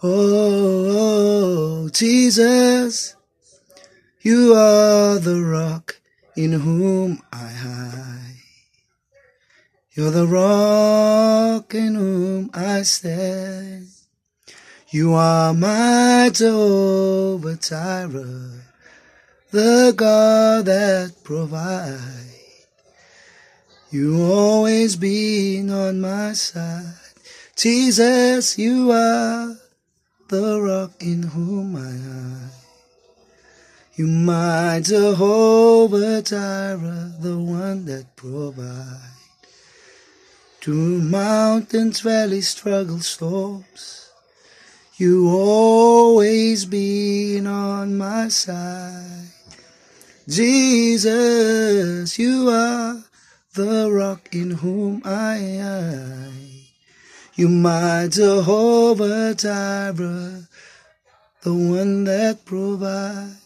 Oh, Jesus, you are the rock in whom I hide. You're the rock in whom I stand. You are my Jehovah Jireh, the God that provides. You always been on my side. Jesus, you are the rock in whom I hide. You my Jehovah Jireh, the one that provides. Through mountains, valleys, struggles, storms, you always been on my side. Jesus, you are the rock in whom I hide. You my Jehovah Jireh, the one that provides.